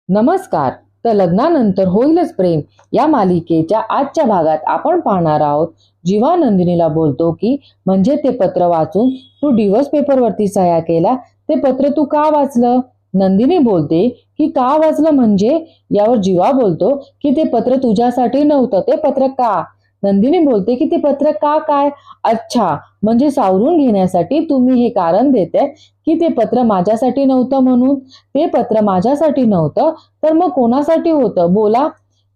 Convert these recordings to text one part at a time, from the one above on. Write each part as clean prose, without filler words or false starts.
नमस्कार. तर लग्नानंतर होईलच प्रेम या मालिकेच्या आजच्या भागात आपण पाहणार आहोत. जीवा नंदिनीला बोलतो की म्हणजे ते पत्र वाचून तू डिवोर्स पेपरवरती सह्या केला, ते पत्र तू का वाचलं? नंदिनी बोलते की का वाचलं म्हणजे? यावर जीवा बोलतो की ते पत्र तुझ्यासाठी नव्हतं, ते पत्र का? नंदिनी बोलते की ते पत्र का काय? अच्छा, म्हणजे सावरून घेण्यासाठी तुम्ही हे कारण देताय की ते पत्र माझ्यासाठी नव्हतं म्हणून. ते पत्र माझ्यासाठी नव्हतं तर मग कोणासाठी होतं बोला?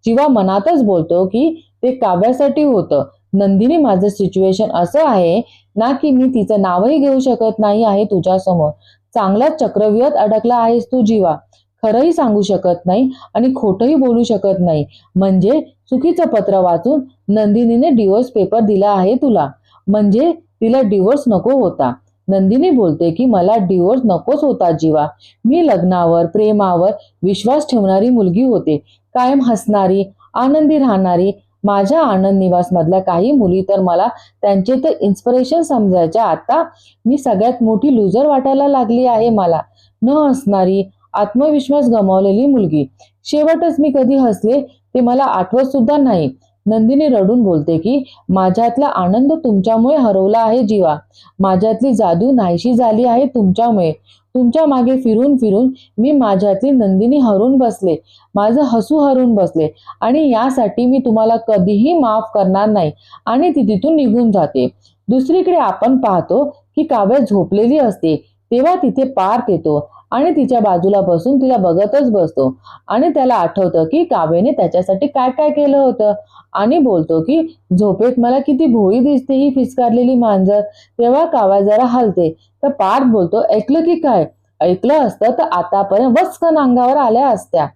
जीवा मनातच बोलतो की ते काव्यासाठी होतं. नंदिनी, माझं सिच्युएशन असं आहे ना की मी तिचं नावही घेऊ शकत नाही आहे तुझ्यासमोर. चांगलाच चक्रव्यूहात अडकला आहेस तू जीवा. खरंही सांगू शकत नाही आणि खोटंही बोलू शकत नाही. म्हणजे चुकीचं पत्र वाचून नंदिनीने डिवोर्स पेपर दिला आहे तुला. म्हणजे तिला डिवोर्स नको होता. नंदिनी बोलते की मला डिवोर्स नकोच होता जीवा. मी लग्नावर, प्रेमावर विश्वास ठेवणारी मुलगी होते. कायम हसणारी, आनंदी राहणारी. माझ्या आनंद निवास मधल्या काही मुली तर मला त्यांचे तर इन्स्पिरेशन समजायच्या. आता मी सगळ्यात मोठी लुजर वाटायला लागली आहे मला. न हसणारी, आत्मविश्वास गमावलेली मुलगी. शेवटच मी कधी हसले ते मला आठवत सुद्धा नाही. नंदिनी रडून बोलते की माझ्यातला आनंद तुमच्यामुळे हरवला आहे जीवा. माझ्यातली जादू नाहीशी झाली आहे तुमच्यामुळे. तुमच्या मागे फिरून फिरून मी माझ्यातली नंदिनी हरून बसले. माझं हसू हरून बसले आणि यासाठी मी तुम्हाला कधीही माफ करणार नाही. आणि ती तिथून निघून जाते. दुसरीकडे आपण पाहतो की काव्य झोपलेली असते तेव्हा तिथे पार्थ येतो आणि तिच्या बाजूला बसून तिला बघतच बसतो. आणि त्याला आठवतं की काव्याने त्याच्यासाठी काय काय केलं होतं. आणि बोलतो की झोपेत मला किती भोळी दिसते ही फिसकारलेली मांजर. तेव्हा काव्या जरा हलते. तर पार्थ बोलतो, ऐकलं की काय? ऐकलं असतं तर आतापर्यंत वस्कन अंगावर आल्या असत्या.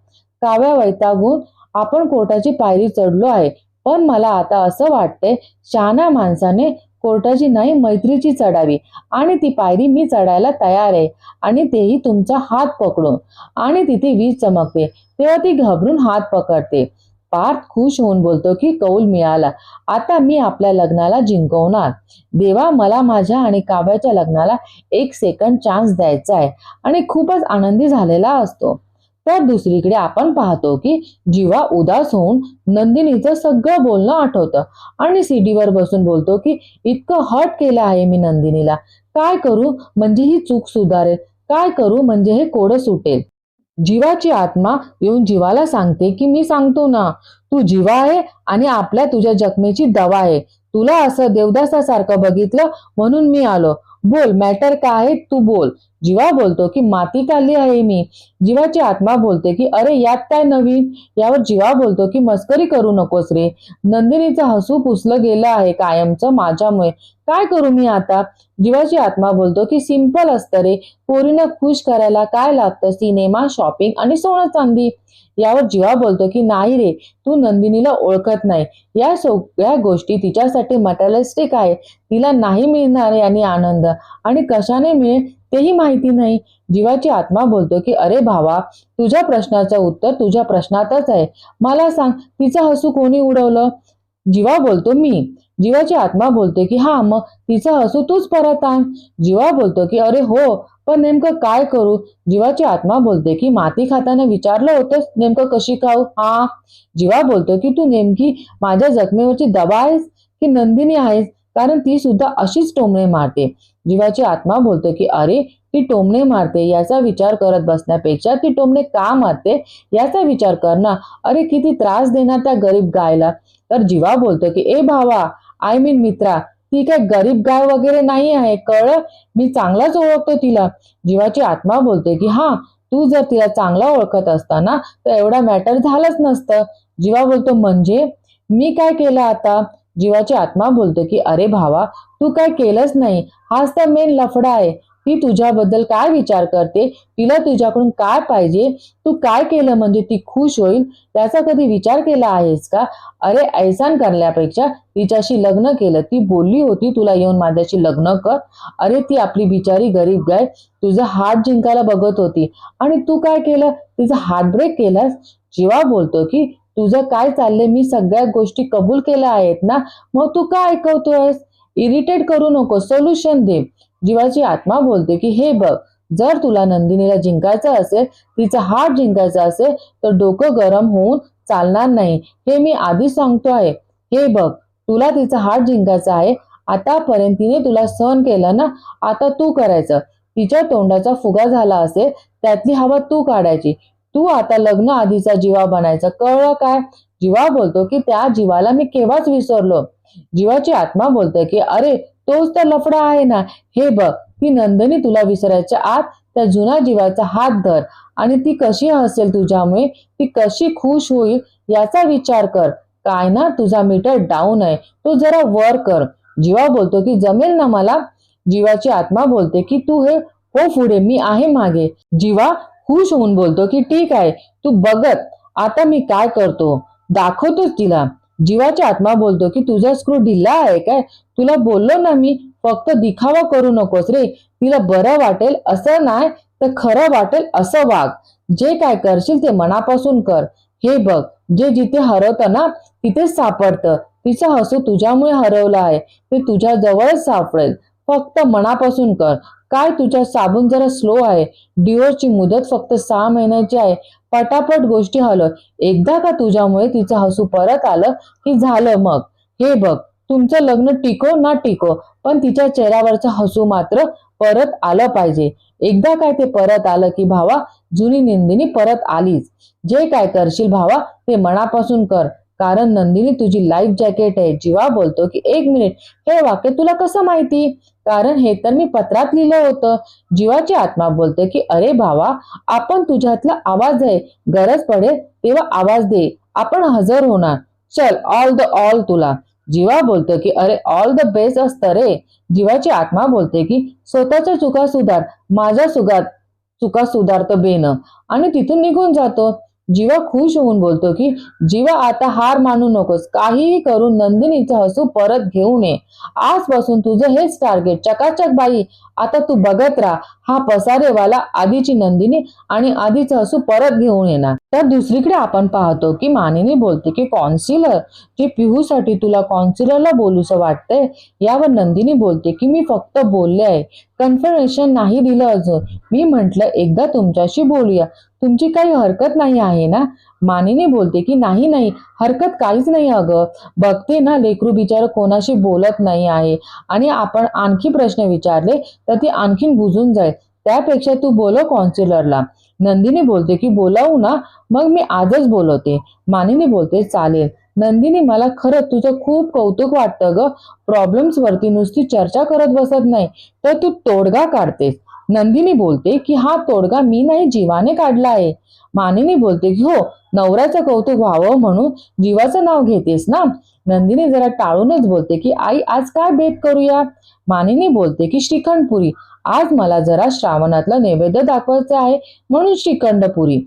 काव्या वैतागून, आपण कोर्टाची पायरी चढलो आहे, पण मला आता असं वाटतंय शहाण्या माणसाने कोर्टाची नाही मैत्रीची चढावी. आणि ती पायरी मी चढायला तयार आहे. आणि तेही तुमचा हात पकडून. आणि तिथे वीज चमकते तेव्हा ती घाबरून हात पकडते. पार्थ खुश होऊन बोलतो की कौल मिळाला. आता मी आपल्या लग्नाला जिंकवणार. देवा, मला माझ्या आणि काव्याच्या लग्नाला एक सेकंड चान्स द्यायचा आहे. आणि खूपच आनंदी झालेला असतो. तर दुसरीकडे आपण पाहतो की जीवा उदास होऊन नंदिनीचं सगळं बोलणं आठवतं आणि सीडीवर बसून बोलतो की इतकं हर्ट केलं आहे मी नंदिनीला. काय करू म्हणजे ही चूक सुधारेल? काय करू म्हणजे हे कोडं सुटेल? जीवाची आत्मा येऊन जीवाला सांगते की मी सांगतो ना, तू जीवा आहे आणि आपल्या तुझ्या जखमेची दवा आहे. तुला असं देवदासासारखं बघितलं म्हणून मी आलो. बोल, मॅटर काय आहे तू बोल. जीवा बोलतो की माती खाल्ली आहे मी. जीवाची आत्मा बोलते की अरे यात काय नवीन? यावर जीवा बोलतो की मस्करी करू नकोस रे. नंदिनीचं हसू पुसलं गेलं आहे कायमचं माझ्यामुळे. काय करू मी आता? जीवाची आत्मा बोलतो की सिंपल असतं रे. पोरींना खुश करायला काय लागतं? सिनेमा, शॉपिंग आणि सोनं चांदी. यावर जीवा बोलतो की नाही रे, तू नंदिनीला ओळखत नाही. या सगळ्या गोष्टी तिच्यासाठी मटेरियलिस्टिक आहे. तिला नाही मिळणार आणि आनंद, आणि कशाने मिळेल तेही माहिती नाही. जीवाची आत्मा बोलतो की अरे भावा, तुझ्या प्रश्नाचं उत्तर तुझ्या प्रश्नातच आहे. मला सांग, तिचं हसू कोणी उडवलं? जीवा बोलतो मी. जीवाची आत्मा बोलते की हा, मग तिचं हसू तूच परत आण. जीवा बोलतो की अरे हो, पण नेमकं काय करू? जीवाची आत्मा बोलते की माती खाताना विचारलं होतंस नेमकं कशी खाऊ? हा. जीवा बोलतो की तू नेमकी माझ्या जखमेवरची दवा आहेस की नंदिनी आहेस? कारण ती सुद्धा अशीच टोमणे मारते. जीवाची आत्मा बोलतो की अरे, ती टोमणे मारते याचा विचार करत बसण्यापेक्षा ती टोमणे का मारते याचा विचार कर ना. अरे किती त्रास देणार त्या गरीब गायला. तर जीवा बोलतो की ए भावा, आय मीन मित्रा, ती काय गरीब गाय वगैरे नाही आहे, कळलं? मी चांगलाच ओळखतो तिला. जीवाची आत्मा बोलते की हा, तू जर तिला चांगला ओळखत असता ना तर एवढा मॅटर झालंच नसतं. जीवा बोलतो म्हणजे मी काय केलं आता? जीवाची आत्मा बोलतो की अरे भावा, तू काय केलंच नाही, हाच तर मेन लफडा आहे. ती तुझ्याबद्दल काय विचार करते, तिला तुझ्याकडून काय पाहिजे, तू काय केलं म्हणजे ती खुश होईल याचा कधी विचार केला आहेस का? अरे ऐसान करण्यापेक्षा तिच्याशी लग्न केलं. ती बोलली होती तुला येऊन माझ्याशी लग्न कर. अरे ती आपली बिचारी गरीब गाय तुझा हार्ट जिंकायला बघत होती आणि तू काय केलं? तिचा हार्ट ब्रेक केलास. जीवा बोलतो की तुझं काय चाललंय, मी सगळ्या गोष्टी कबूल केल्या आहेत ना, मग तू काय ऐकवतोयस? इरिटेट करू नको, सोल्युशन दे. जीवाची आत्मा बोलते की हे बघ, जर तुला नंदिनीला जिंकायचं असेल, तिचा हार्ट जिंकायचा असेल, तर डोकं गरम होऊन चालणार नाही, हे मी आधी सांगतो आहे. हे बघ, तुला तिचा हार्ट जिंकायचा आहे. आतापर्यंत तिने तुला सहन केलं ना, आता तू करायचं. तिच्या तोंडाचा फुगा झाला असेल, त्यातली हवा तू काढायची. तू आता लग्न आधीचा जीवा बनायचा, कळलं काय? जीवा बोलतो की त्या जीवाला मी केव्हाच विसरलो. जीवाची आत्मा बोलते की अरे तोच तर लफडा आहे ना. हे बघ, ती नंदिनी तुला विसरायच्या आत त्या जुन्या जीवाचा हात धर आणि ती कशी हसेल तुझ्यामुळे, ती कशी खुश होईल याचा विचार कर. काय ना, तुझा मीटर डाऊन आहे, तो जरा वर कर. जीवा बोलतो की जमेल ना मला. जीवाची आत्मा बोलते की तू हे हो पुढे, मी आहे मागे. जीवा खुश होऊन बोलतो की ठीक आहे, तू बघत आता मी काय करतो, दाखवतोच तिला. जीवाची आत्मा बोलतो की तुझा स्क्रू ढिला आहे काय? तुला बोललो ना मी, फक्त दिखावा करू नकोस रे. तिला बरं वाटेल असं नाही, तर खरं वाटेल असं वाग. जे काय करशील ते मनापासून कर. हे बघ, जे जिथे हरवतं ना तिथेच सापडतं. तिचं हसू तुझ्यामुळे हरवलं आहे, ते तुझ्या जवळच सापडेल. फक्त मनापासून कर. काय तुझ्या साबून जरा स्लो आहे. डिवोर्सची मुदत फक्त 6 महिन्याची आहे. पटापट गोष्टी हलव. एकदा का तुझ्यामुळे तिचं हसू परत आलं की झालं मग. हे बघ, तुमचं लग्न टिको ना टिको, पण तिच्या चेहऱ्यावरचं हसू मात्र परत आलं पाहिजे. एकदा काय ते परत आलं की भावा, जुनी नंदिनी परत आलीच. जे काय करशील भावा, ते मनापासून कर, कारण नंदिनी तुझी लाईफ जॅकेट आहे. जीवा बोलतो की 1 मिनिट, हे वाक्य तुला कसं माहिती? कारण हे तर मी पत्रात लिहिलं होतं. जीवाची आत्मा बोलते की अरे भावा, आपण तुझ्यातला आवाज आहे. गरज पडेल तेव्हा आवाज दे, आपण हजर होणार. चल, ऑल द ऑल तुला. जीवा बोलतो की अरे ऑल द बेस्ट असतं रे. जीवाची आत्मा बोलते की स्वतःच्या चुका सुधार, माझ्या चुका सुधारतो बेन, आणि तिथून निघून जातो. जीवा खुश होऊन बोलतो की जीवा आता हार मानू नकोस. काहीही करून नंदिनीचं हसू परत घेऊन ये. आजपासून तुझं हेच टार्गेट. चकाचक बाई, आता तू बघत राहा. हा पसारेवाला आधीची नंदिनी आणि आधीचं हसू परत घेऊन येणार. तर दुसरीकडे आपण पाहतो की मानिनी बोलते की कॉन्सिलर, जे पिहूसाठी तुला कॉन्सिलरला बोलूसं वाटतंय. यावर नंदिनी बोलते की मी फक्त बोलले आहे, कन्फर्मेशन नाही दिलं अजून. मी म्हटलं एकदा तुमच्याशी बोलूया, तुमची काही हरकत नाही आहे ना? मानिनी बोलते की नाही नाही, हरकत काहीच नाही अगं. बघते ना, लेकरू बिचारं कोणाशी बोलत नाही आहे, आणि आपण आणखी प्रश्न विचारले तर ती आणखीन बुजून जाईल. त्यापेक्षा तू बोलव कॉन्सिलरला. नंदिनी बोलते की बोलावू ना, मग मी आजच बोलवते. मानिनी बोलते चालेल. नंदिनी, मला खरं तुझं खूप कौतुक वाटतं ग. प्रॉब्लेम्स वरती नुसती चर्चा करत बसत नाही, तर तू तोडगा काढतेस. नंदिनी बोलते की हा तोडगा मी नाही, जीवाने काढला आहे. मानिनी बोलते की हो, नवऱ्याचं कौतुक व्हावं म्हणून जीवाचं नाव घेतेस ना? नंदिनी जरा टाळूनच बोलते की आई, आज काय बेत करूया? मानिनी बोलते की श्रीखंडपुरी. आज मला जरा श्रावणातलं नैवेद्य दाखवायचं आहे, म्हणून श्रीखंडपुरी.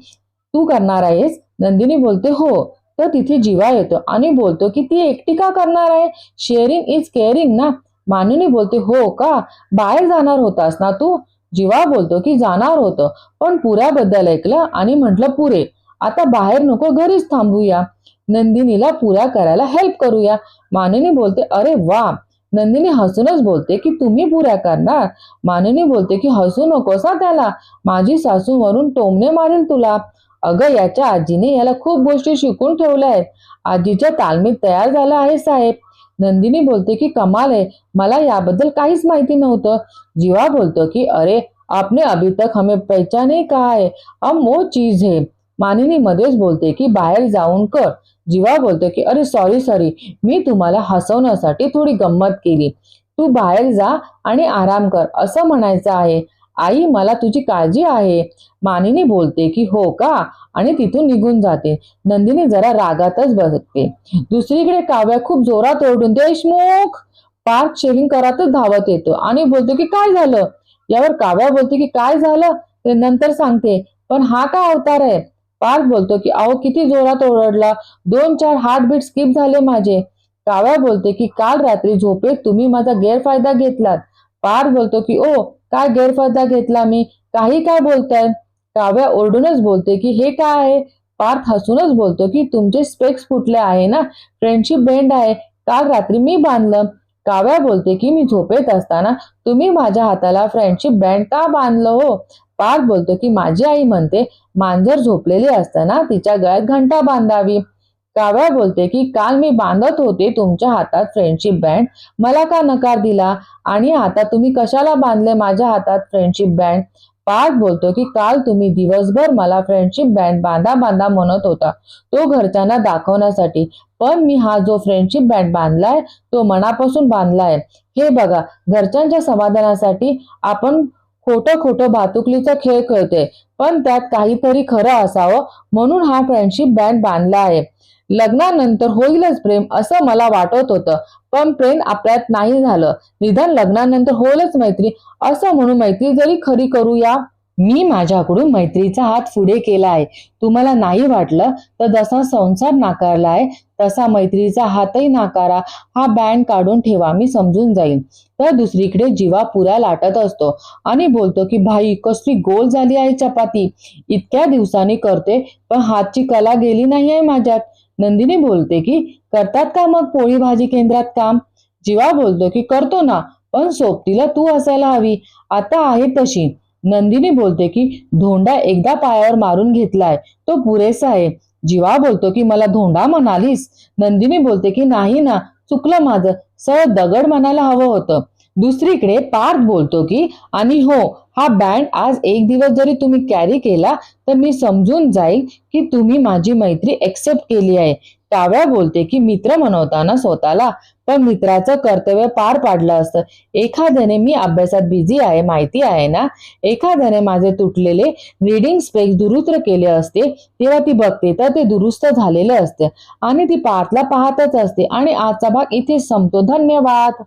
तू करणार आहेस? नंदिनी बोलते हो. तर तिथे जीवा येतो आणि बोलतो की ती एकटी का करणार आहे? शेअरिंग इज केअरिंग ना? मानिनी बोलते हो का? बाहेर जाणार होतास ना तू? जीवा बोलतो की जाणार होतं, पण पुऱ्याबद्दल ऐकलं आणि म्हटलं पुरे, आता बाहेर नको, घरीच थांबूया. नंदिनीला पुऱ्या करायला हेल्प करूया. मानिनी बोलते अरे वा. नंदिनी हसूनच बोलते की तुम्ही पुऱ्या करणार? मानिनी बोलते की हसू नकोस हा त्याला, माझी सासू वरून टोमणे मारेल तुला. अगं, याच्या आजीने याला खूप गोष्टी शिकून ठेवल्या आहेत. आजीच्या तालमीत तयार झाला आहे साहेब. नंदिनी बोलते की कमाल आहे, मला याबद्दल काहीच माहिती नव्हतं. जीवा बोलतो की अरे, आपने अभी तक हमें पहचाने कहा है, अब वो चीज है. मानिनी मध्येच बोलते की बाहेर जाऊन कर. जीवा बोलतो की अरे सॉरी सॉरी, मी तुम्हाला हसवण्यासाठी थोडी गंमत केली. तू बाहेर जा आणि आराम कर असं म्हणायचं आहे. आई, मला तुझी काळजी आहे. मानिनी बोलते की हो का, आणि तिथून निघून जाते. नंदिनी जरा रागातच बसते. दुसरीकडे काव्या खूप जोरात ओरडून देशमुख पार्क शेविंग करतच धावत येतो आणि बोलतो की काय झालं? यावर काव्या बोलते की काय झालं ते नंतर सांगते, पण हा काय अवतार आहे? पार्थ बोलतो की अहो, किती जोरात ओरडला, 2-4 हार्टबीट स्किप झाले माझे. काव्या बोलते की काल रात्री झोपेत तुम्ही माझा गैरफायदा घेतलात. पार्थ बोलतो की ओ, काय गैरफायदा घेतला मी? काही काय बोलताय? काव्या ओरडूनच बोलते की हे काय आहे? पार्थ हसूनच बोलतो की तुमचे स्पेक्स फुटले आहे ना, फ्रेंडशिप बेंड आहे, काल रात्री मी बांधलं. काव्या बोलते की मी झोपेत असताना तुम्ही माझ्या हाताला फ्रेंडशिप बँड का बांधलं हो? पार्थ बोलतो की माझी आई म्हणते मांजर झोपलेली असताना तिच्या गळ्यात घंटा बांधावी. काव्या बोलते की काल मी बांधत होते तुमच्या हातात फ्रेंडशिप बँड, मला का नकार दिला आणि आता तुम्ही कशाला बांधले माझ्या हातात फ्रेंडशिप बँड? पार्थ बोलतो की काल तुम्ही दिवसभर मला फ्रेंडशिप बँड बांधा बांधा म्हणत होता, तो घरच्यांना दाखवण्यासाठी, पण मी हा जो फ्रेंडशिप बँड बांधलाय तो मनापासून बांधलाय. हे बघा, घरच्यांच्या समाधानासाठी आपण खोटं खोटं भातुकलीचा खेळ खेळतोय, पण त्यात काहीतरी खरं असावं म्हणून हा फ्रेंडशिप बँड बांधला आहे. लग्नानंतर होईलच प्रेम असं मला वाटत होतं, पण प्रेम आपल्यात नाही झालं. निदान लग्नानंतर होईलच मैत्री असं म्हणून मैत्री जरी खरी करूया. मी माझ्याकडून मैत्रीचा हात पुढे केला आहे. तुम्हाला नाही वाटलं तर जसा संसार नाकारलाय तसा मैत्रीचा हातही नाकारा. हा बँड काढून ठेवा, मी समजून जाईल. तर दुसरीकडे जीवा पुऱ्या लाटत असतो आणि बोलतो की भाई कसली गोल झाली आहे चपाती, इतक्या दिवसांनी करते पण हातची कला गेली नाही आहे माझ्यात. नंदिनी बोलते की करतात का मग पोळी भाजी केंद्रात काम? जीवा बोलतो की करतो ना, पण सोबतीला तू असायला हवी, आता आहे तशी. नंदिनी बोलते की धोंडा एकदा पायावर मारून घेतलाय तो पुरेसा आहे. जीवा बोलतो की मला धोंडा म्हणालीस? नंदिनी बोलते की नाही ना, चुकलं माझं, सरळ दगड म्हणायला हवं होतं. दुसरीकडे पार्थ बोलतो की आणि हो, हा बँड आज एक दिवस जरी तुम्ही कॅरी केला तर मी समजून जाईल की तुम्ही माझी मैत्री एक्सेप्ट केली आहे. काव्या बोलते की मित्र म्हणवताना स्वतःला, पण मित्राचं कर्तव्य पार पाडलं असतं. एखाद्याने मी अभ्यासात बिझी आहे माहिती आहे ना, एखाद्याने माझे तुटलेले रीडिंग स्पेक्स दुरुस्त केले असते, तेव्हा ती बघते तर ते दुरुस्त झालेले असते आणि ती पार्थला पाहतच असते. आणि आजचा भाग इथे संपतो. धन्यवाद.